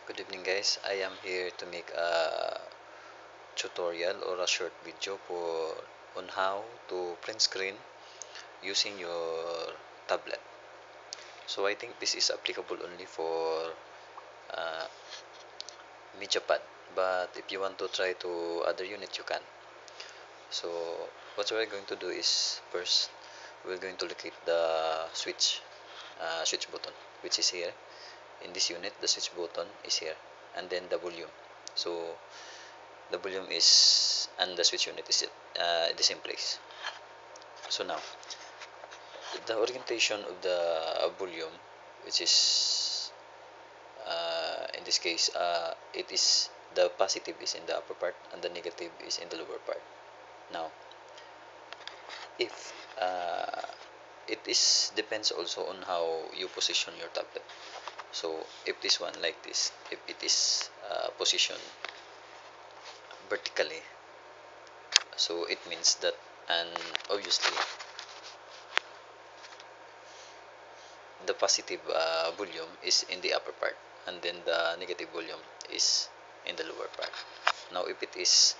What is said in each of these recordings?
Good evening guys, I am here to make a tutorial or a short video on how to print screen using your tablet. So I think this is applicable only for uh, MediaPad, but if you want to try to other unit you can. So what we're going to do is first we're going to locate the switch button, which is here. In this unit the switch button is here, and then the volume. So the volume is and the switch unit is at the same place. So now the orientation of the volume, which is in this case it is the positive is in the upper part and the negative is in the lower part. Now if it is depends also on how you position your tablet. So if this one like this, if it is positioned vertically, so it means that, and obviously the positive volume is in the upper part and then the negative volume is in the lower part. Now if it is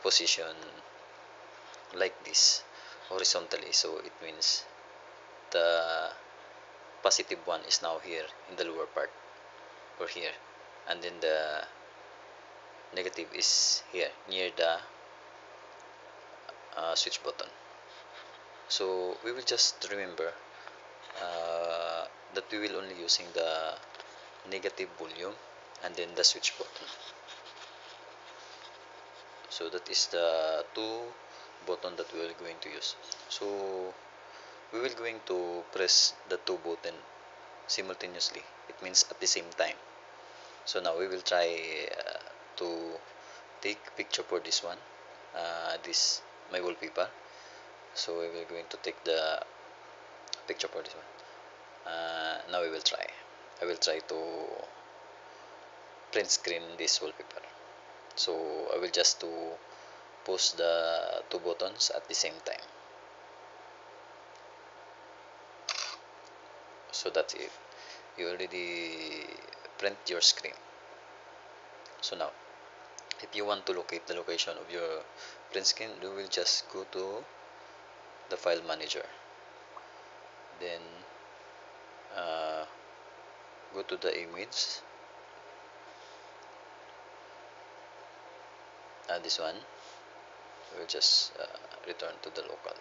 positioned like this horizontally, so it means the positive one is now here in the lower part or here, and then the negative is here near the switch button. So we will just remember that we will only using the negative volume and then the switch button. So that is the two button that we are going to use. So we will going to press the two button simultaneously, it means at the same time. So now we will try to take picture for this one, this my wallpaper. So we will going to take the picture for this one. Now we will try, I will try to print screen this wallpaper. So I will just to push the two buttons at the same time. So that's it, you already print your screen. So now if you want to locate the location of your print screen, you will just go to the file manager, then go to the image, this one will just return to the local.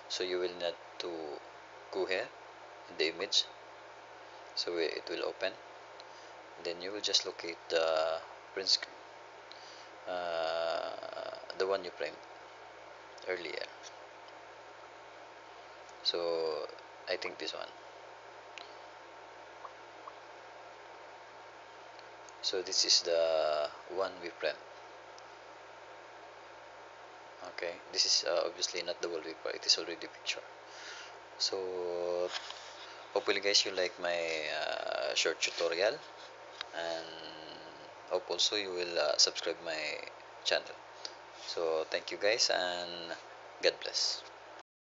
So you will need to go here in the image, so it will open, then you will just locate the print screen, the one you print earlier. So I think this one. So this is the one we print. Okay, this is obviously not the wallpaper, it is already picture. So hopefully guys you like my short tutorial, and hope also you will subscribe my channel. So thank you guys, and God bless.